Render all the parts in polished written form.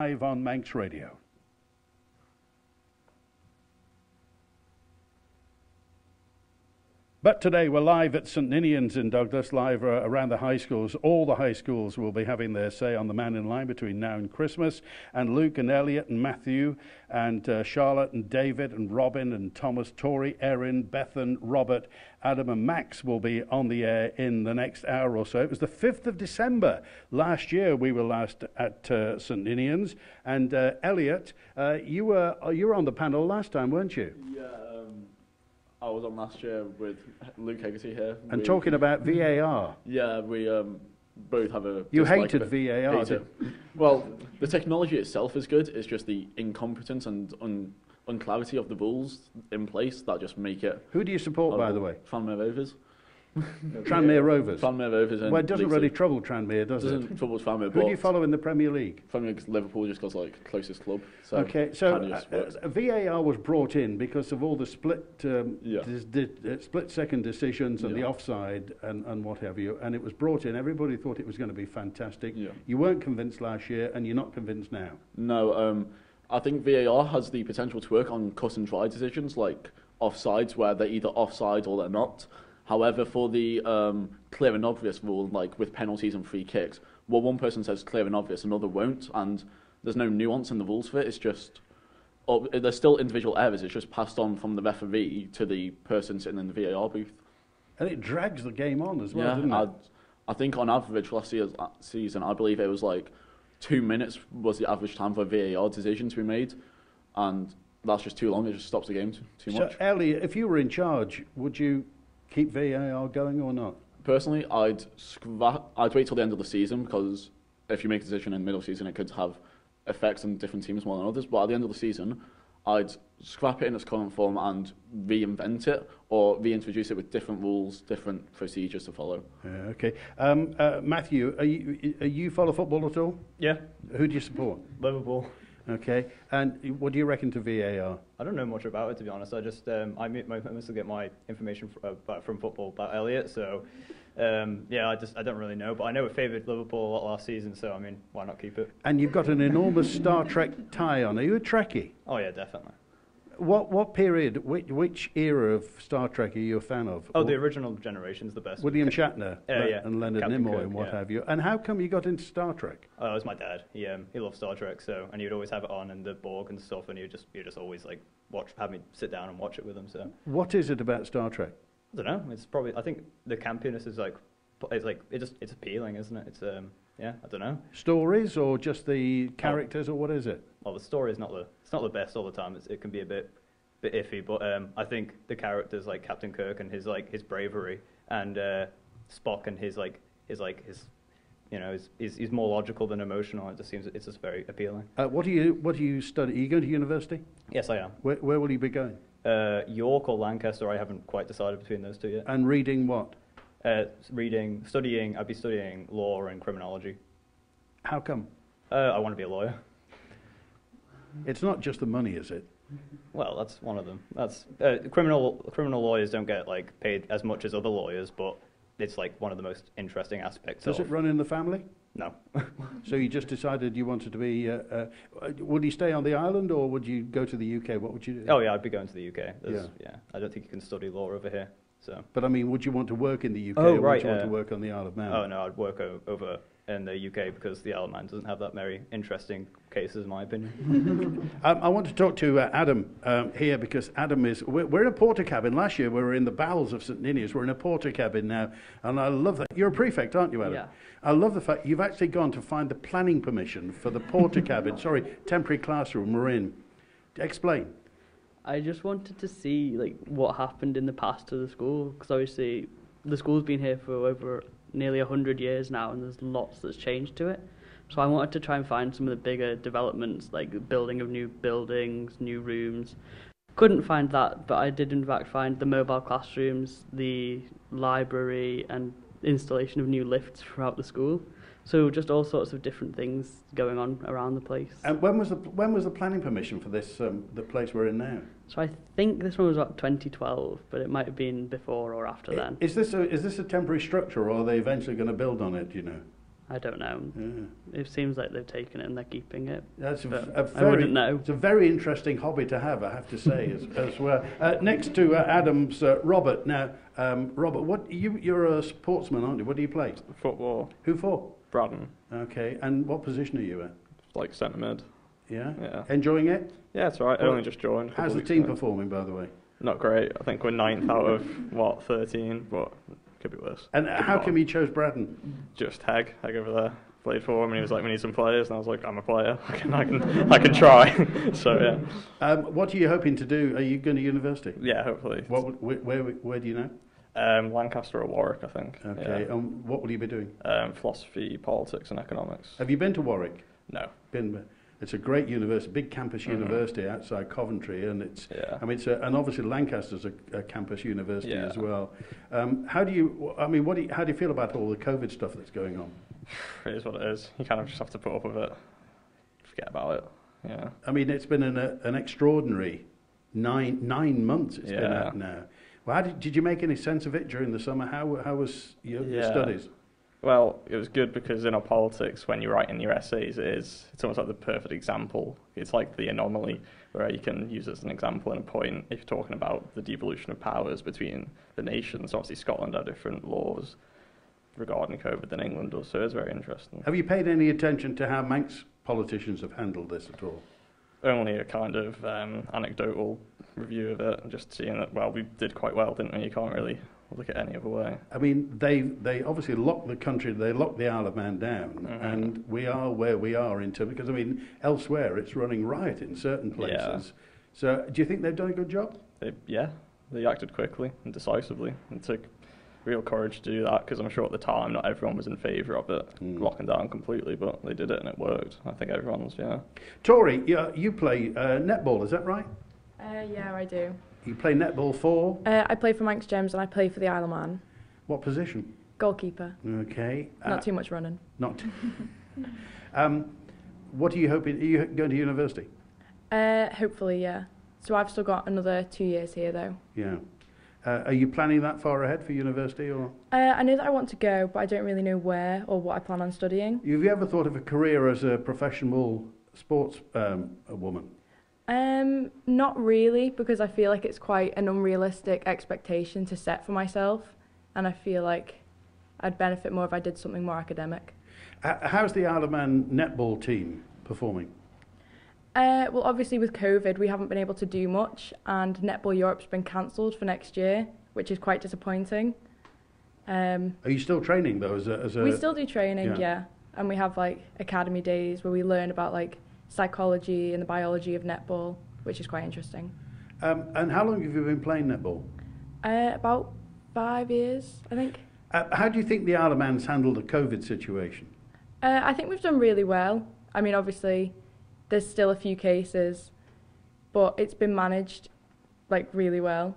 Live on Manx Radio. But today we're live at St Ninian's in Douglas, live around the high schools. All the high schools will be having their say on the Mannin line between now and Christmas. And Luke and Elliot and Matthew and Charlotte and David and Robin and Thomas, Tori, Erin, Bethan, Robert, Adam and Max will be on the air in the next hour or so. It was the 5th of December last year we were last at St Ninian's. And Elliot, you were on the panel last time, weren't you? Yeah. I was on last year with Luke Hegarty here. And talking about VAR. Yeah, we both have a... You hated VAR. Hate it. Well, the technology itself is good. It's just the incompetence and unclarity of the rules in place that just make it... Who do you support, by the way? Tranmere Rovers. Tranmere Rovers? Tranmere Rovers. Well, it doesn't really trouble Tranmere, does it? Doesn't trouble Tranmere, Who do you follow in the Premier League? Premier League, Liverpool, just because, like, closest club. So okay, so VAR was brought in because of all the split second decisions and the offside and what have you, and it was brought in. Everybody thought it was going to be fantastic. Yeah. You weren't convinced last year, and you're not convinced now. No, I think VAR has the potential to work on cut and dry decisions, like offsides, where they're either offside or they're not. However, for the clear and obvious rule, like with penalties and free kicks, well, one person says clear and obvious, another won't, and there's no nuance in the rules for it. It's just, there's still individual errors. It's just passed on from the referee to the person sitting in the VAR booth. And it drags the game on as well, yeah, doesn't it? I think on average last season, I believe it was like 2 minutes was the average time for a VAR decision to be made, and that's just too long. It just stops the game too much. So, Ellie, if you were in charge, would you keep VAR going or not? Personally, I'd wait till the end of the season, because if you make a decision in the middle of the season, it could have effects on different teams more than others. But at the end of the season, I'd scrap it in its current form and reinvent it or reintroduce it with different rules, different procedures to follow. Okay. Matthew, are you follow football at all? Yeah. Who do you support? Liverpool. Okay. And what do you reckon to VAR? I don't know much about it, to be honest. I just I mostly get my information from football about Elliot. So yeah, I don't really know, but I know it favoured Liverpool a lot last season. So I mean, why not keep it? And you've got an enormous Star Trek tie on. Are you a Trekkie? Oh yeah, definitely. What period, which era of Star Trek are you a fan of? Oh, the original generation's the best. William Shatner yeah. and Leonard Captain Nimoy Kirk, and what yeah. have you. And how come you got into Star Trek? Oh, it was my dad. He loved Star Trek, and he would always have it on and the Borg and stuff, and he would just always like have me sit down and watch it with him. So what is it about Star Trek? I don't know. It's probably, I think the campiness is it's appealing, isn't it? It's yeah, I don't know. Stories or just the characters or what is it? Well, the story is not the best all the time. it can be a bit iffy, but I think the characters like Captain Kirk and his bravery, and Spock and his he's more logical than emotional. It just seems it's just very appealing. What do you study? Are you going to university? Yes, I am. Where will you be going? York or Lancaster. I haven't quite decided between those two yet. And reading what? Studying. I'd be studying law and criminology. How come? I want to be a lawyer. It's not just the money, is it? Well, that's one of them. That's criminal lawyers don't get like paid as much as other lawyers, but it's like one of the most interesting aspects. Does it run in the family? No. So you just decided you wanted to be... would you stay on the island or would you go to the UK? What would you do? Oh yeah, I'd be going to the UK. Yeah. I don't think you can study law over here. So. But I mean, would you want to work in the UK or would you want to work on the Isle of Man? Oh no, I'd work over in the UK because the Isle of Man doesn't have that very interesting cases, in my opinion. I want to talk to Adam here because Adam is... We're in a porter cabin. Last year we were in the bowels of St Ninian's. We're in a porter cabin now, and I love that. You're a prefect, aren't you, Adam? Yeah. I love the fact you've actually gone to find the planning permission for the porter cabin. Sorry, temporary classroom we're in. Explain. I just wanted to see like what happened in the past to the school, because obviously the school's been here for over nearly 100 years now, and there's lots that's changed to it. So I wanted to try and find some of the bigger developments, like the building of new buildings, new rooms. Couldn't find that, but I did in fact find the mobile classrooms, the library, and installation of new lifts throughout the school. So just all sorts of different things going on around the place. And when was the planning permission for this the place we're in now? So I think this one was about 2012, but it might have been before or after then. Is this a temporary structure, or are they eventually going to build on it? Do you know? I don't know. Yeah. It seems like they've taken it and they're keeping it. That's I wouldn't know. It's a very interesting hobby to have, I have to say, as well. Next to Adam's, Robert. Now, Robert, you're a sportsman, aren't you? What do you play? Football. Who for? Bradden. Okay, and what position are you at? Like centre mid. Yeah? Yeah. Enjoying it? Yeah, it's alright. I Well, only just joined. How's the team performing, by the way? Not great. I think we're 9th out of, 13, but could be worse. And how come you chose Braddon? Just Heg over there. Played for him, and he was like, we need some players, and I was like, I'm a player. I can try. So, yeah. What are you hoping to do? Are you going to university? Yeah, hopefully. Where do you know? Lancaster or Warwick, I think. Okay, Yeah. what will you be doing? Philosophy, politics, and economics. Have you been to Warwick? No. It's a great university, big campus university outside Coventry, and Yeah. and obviously Lancaster's a campus university Yeah. as well. How do you feel about all the COVID stuff that's going on? It is what it is. You kind of just have to put up with it. Forget about it. Yeah. I mean, it's been an extraordinary 9 months it's been Yeah. out now. Well, did you make any sense of it during the summer? How was your studies? Well, it was good because in our politics, when you're writing your essays, it's almost like the perfect example. It's like the anomaly where you can use it as an example and a point if you're talking about the devolution of powers between the nations. Obviously, Scotland had different laws regarding COVID than England does, so it's very interesting. Have you paid any attention to how Manx politicians have handled this at all? Only a kind of anecdotal review of it, just seeing that, well, we did quite well, didn't we? You can't really look at any other way. I mean, they obviously locked the country, they locked the Isle of Man down, and we are where we are in terms, because I mean, elsewhere it's running riot in certain places. Yeah. So do you think they've done a good job? They acted quickly and decisively and took real courage to do that, because I'm sure at the time not everyone was in favour of it locking down completely, but they did it and it worked. I think everyone's, Tori, you play netball, is that right? Yeah, I do. You play netball for? I play for Manx Gems and I play for the Isle of Man. What position? Goalkeeper. Okay. Not too much running. Not. What are you hoping? Are you going to university? Hopefully, yeah. So I've still got another 2 years here, though. Yeah. Are you planning that far ahead for university, or? I know that I want to go, but I don't really know where or what I plan on studying. Have you ever thought of a career as a professional sports woman? Not really, because I feel like it's quite an unrealistic expectation to set for myself, and I feel like I'd benefit more if I did something more academic. How's the Isle of Man netball team performing? Well, obviously with COVID, we haven't been able to do much, and Netball Europe's been cancelled for next year, which is quite disappointing. Are you still training though? As a we still do training, yeah, and we have like academy days where we learn about like psychology and the biology of netball, which is quite interesting. And how long have you been playing netball? About 5 years, I think. How do you think the Isle of Man's handled the COVID situation? I think we've done really well. I mean, obviously, there's still a few cases, but it's been managed like really well.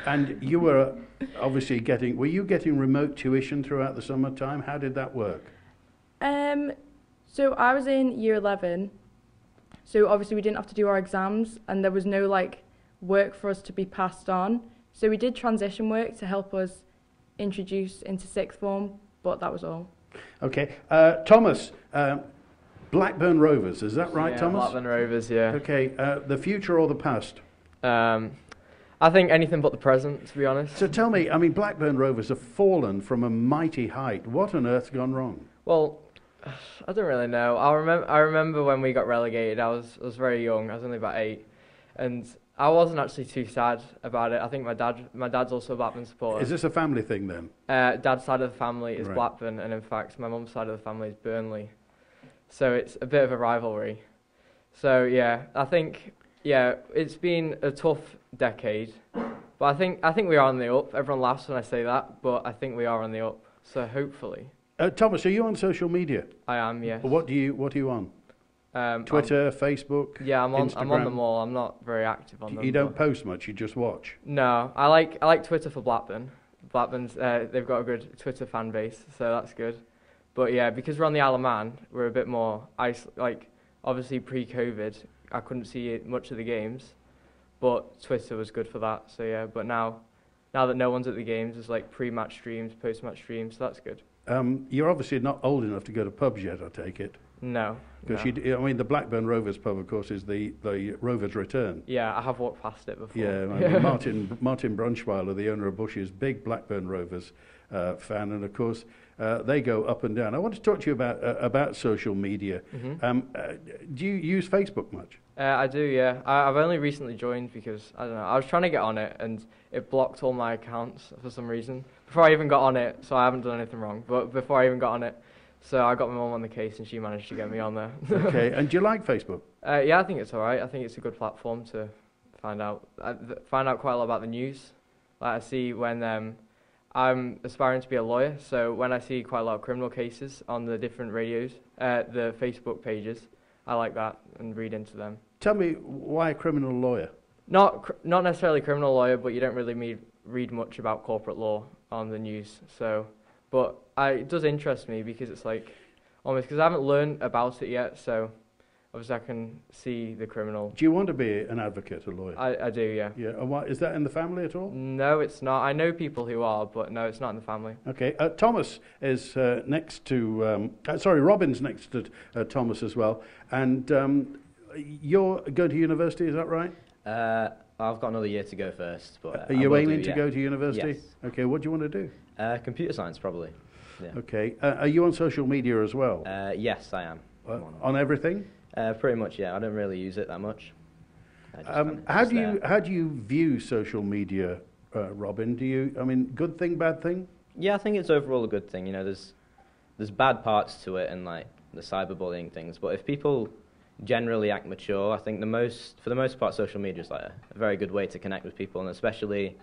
And you were obviously were you getting remote tuition throughout the summertime? How did that work? So I was in year 11, so obviously we didn't have to do our exams, and there was no like work for us to be passed on. So we did transition work to help us introduce into sixth form, but that was all. Okay, Thomas, Blackburn Rovers, is that right, Thomas? Blackburn Rovers, yeah. Okay, the future or the past? I think anything but the present, to be honest. So tell me, I mean, Blackburn Rovers have fallen from a mighty height. What on earth's gone wrong? Well, I don't really know. I remember when we got relegated. I was very young. I was only about 8, and I wasn't actually too sad about it. I think my dad's also a Blackburn supporter. Is this a family thing then? Dad's side of the family is Right. Blackburn, and in fact, my mum's side of the family is Burnley. So it's a bit of a rivalry. So yeah, I think it's been a tough decade, but I think we are on the up. Everyone laughs when I say that, but I think we are on the up. So hopefully. Thomas, are you on social media? I am, yes. What are you on? Twitter, Facebook? Yeah, I'm on Instagram? them all. I'm not very active on them. You don't post much, you just watch? No, I like Twitter for Blackburn. Blackburn's they've got a good Twitter fan base, so that's good. But yeah, because we're on the Isle of Man, we're a bit more obviously pre-COVID, I couldn't see much of the games, but Twitter was good for that. So yeah, but now that no one's at the games, there's like pre-match streams, post-match streams, so that's good. You're obviously not old enough to go to pubs yet, I take it. No. Because no. I mean, the Blackburn Rovers pub, of course, is the Rovers Return. Yeah, I have walked past it before. Yeah, I mean, Martin Brunschweiler, the owner of Bush's, big Blackburn Rovers fan, and of course they go up and down. I want to talk to you about social media. Do you use Facebook much? I do, yeah. I've only recently joined because, I don't know, I was trying to get on it and it blocked all my accounts for some reason. Before I even got on it, so I haven't done anything wrong, but before I even got on it, so I got my mum on the case and she managed to get me on there. Okay, and do you like Facebook? Yeah, I think it's alright. I think it's a good platform to find out quite a lot about the news. Like I see when I'm aspiring to be a lawyer, so when I see quite a lot of criminal cases on the different radios, the Facebook pages, I like that and read into them. Tell me, why a criminal lawyer? Not necessarily criminal lawyer, but you don't really read much about corporate law on the news. So, but it does interest me because it's like almost because I haven't learned about it yet. So, obviously, I can see the criminal. Do you want to be an advocate, a lawyer? I do, yeah. Yeah. And what, is that in the family at all? No, it's not. I know people who are, but no, it's not in the family. Okay. Thomas is next to. Robin's next to Thomas as well, and. You're going to university, is that right? I've got another year to go first. But are you aiming to go to university? Yes. Okay, what do you want to do? Computer science, probably. Yeah. Okay. Are you on social media as well? Yes, I am. On everything? Pretty much, yeah. I don't really use it that much. How do you view social media, Robin? Good thing, bad thing? Yeah, I think it's overall a good thing. You know, there's bad parts to it and like the cyberbullying things, but if people generally act mature, I think for the most part, social media is like a very good way to connect with people, and especially,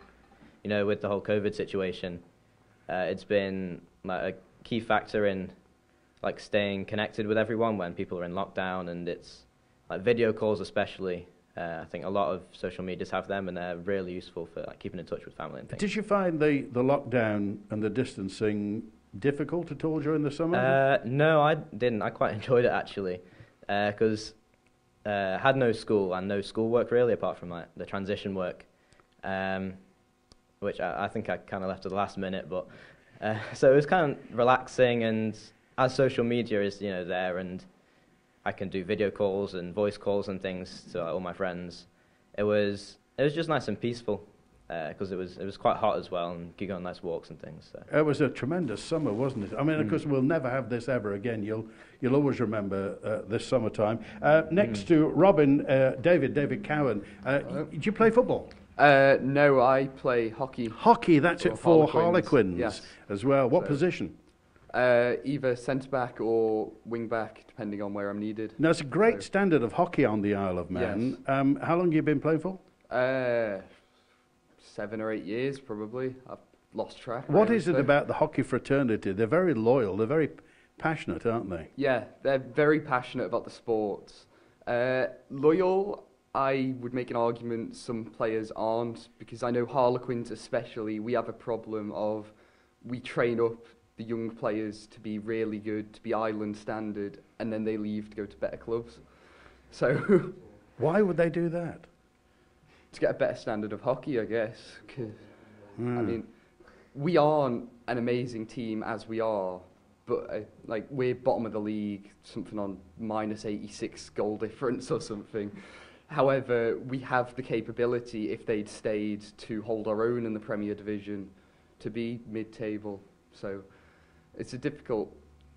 you know, with the whole COVID situation, it's been like a key factor in like staying connected with everyone when people are in lockdown, and it's like video calls especially. I think a lot of social medias have them, and they're really useful for like keeping in touch with family and things. Did you find the lockdown and the distancing difficult at all during the summer? No, I didn't. I quite enjoyed it actually. Because I had no school and no schoolwork really, apart from like the transition work, which I think I kind of left to the last minute. But so it was kind of relaxing, and as social media is there, and I can do video calls and voice calls and things to all my friends. It was just nice and peaceful. Because it was quite hot as well, and you go on nice walks and things. So. It was a tremendous summer, wasn't it? I mean, of course, we'll never have this ever again. You'll always remember this summertime. Next to Robin, David Cowan. Did you play football? No, I play hockey. Hockey, that's it for Harlequins yes. as well. What position? Either centre back or wing back, depending on where I'm needed. Now, it's a great standard of hockey on the Isle of Man. Yes. How long have you been playing for? 7 or 8 years, probably. I've lost track. What is it about the hockey fraternity? They're very loyal. They're very passionate, aren't they? Yeah, they're very passionate about the sports. Loyal, I would make an argument some players aren't, because I know Harlequins especially, we have a problem of we train up the young players to be really good, to be island standard, and then they leave to go to better clubs. So why would they do that? To get a better standard of hockey, I guess. I mean, we aren't an amazing team as we are, but we're bottom of the league, something on minus 86 goal difference or something. However, we have the capability, if they'd stayed, to hold our own in the Premier Division, to be mid-table. So it's a difficult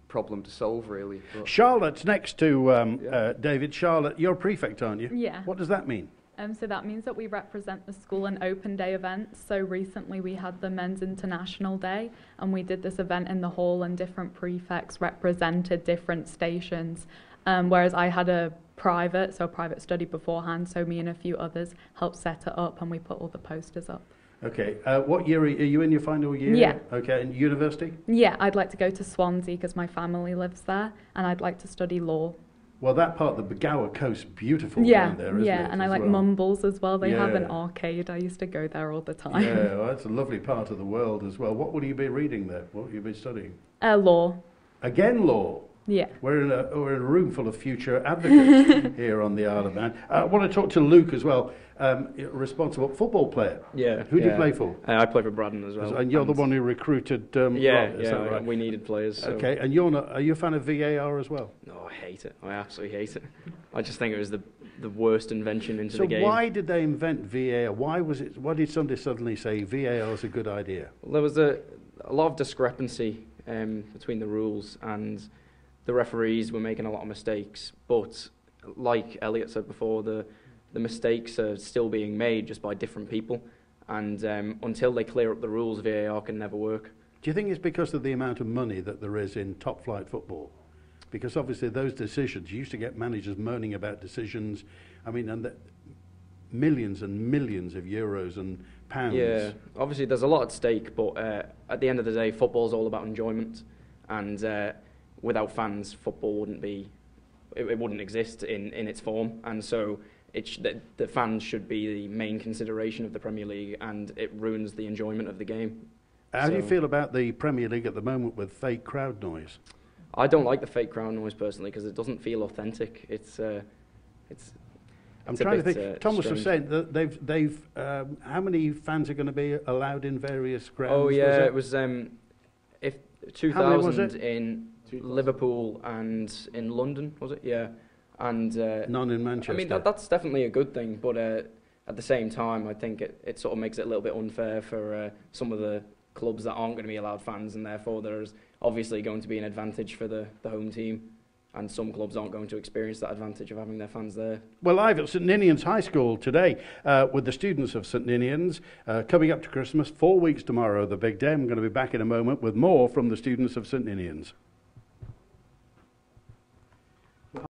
problem to solve, really. But Charlotte's next to David. Charlotte, you're a prefect, aren't you? Yeah. What does that mean? So that means that we represent the school in open day events. So recently we had the Men's International Day, and we did this event in the hall, and different prefects represented different stations. Whereas I had a private study beforehand, so me and a few others helped set it up, and we put all the posters up. Okay. What year are you in your final year? Yeah. Okay. And university? Yeah, I'd like to go to Swansea because my family lives there, and I'd like to study law. Well, that part of the Gower Coast, beautiful down there, isn't it? Yeah, and I like Mumbles as well. They have an arcade. I used to go there all the time. Yeah, well, that's a lovely part of the world as well. What will you be reading there? What will you be studying? Law. Again, law? Yeah. We're in a room full of future advocates here on the Isle of Man. I want to talk to Luke as well, responsible football player. Yeah. Who do you play for? I play for Braddon as well. And you're the one who recruited Rob, is that right? We needed players. So. Okay, and are you a fan of VAR as well? No, I hate it. I absolutely hate it. I just think it was the worst invention into so the game. So why did they invent VAR? Why did somebody suddenly say VAR is a good idea? Well, there was a lot of discrepancy between the rules, and the referees were making a lot of mistakes. But like Elliot said before, the mistakes are still being made just by different people, and until they clear up the rules, VAR can never work. Do you think it's because of the amount of money that there is in top flight football? Because obviously those decisions, you used to get managers moaning about decisions, and millions and millions of euros and pounds. Yeah, obviously there's a lot at stake, but at the end of the day, football's all about enjoyment, and without fans, football wouldn't exist in its form, and so the fans should be the main consideration of the Premier League, and it ruins the enjoyment of the game. How do you feel about the Premier League at the moment with fake crowd noise? I don't like the fake crowd noise personally because it doesn't feel authentic. I'm trying to think. Thomas strange. was saying that they've how many fans are going to be allowed in various grounds? Oh yeah, it was 2,000 in Liverpool and in London, was it? Yeah, and none in Manchester. I mean that's definitely a good thing, but at the same time, I think it sort of makes it a little bit unfair for some of the clubs that aren't going to be allowed fans, and therefore there's obviously going to be an advantage for the home team, and some clubs aren't going to experience that advantage of having their fans there. Well, live at St Ninian's High School today with the students of St Ninian's coming up to Christmas, 4 weeks tomorrow, the big day. I'm going to be back in a moment with more from the students of St Ninian's.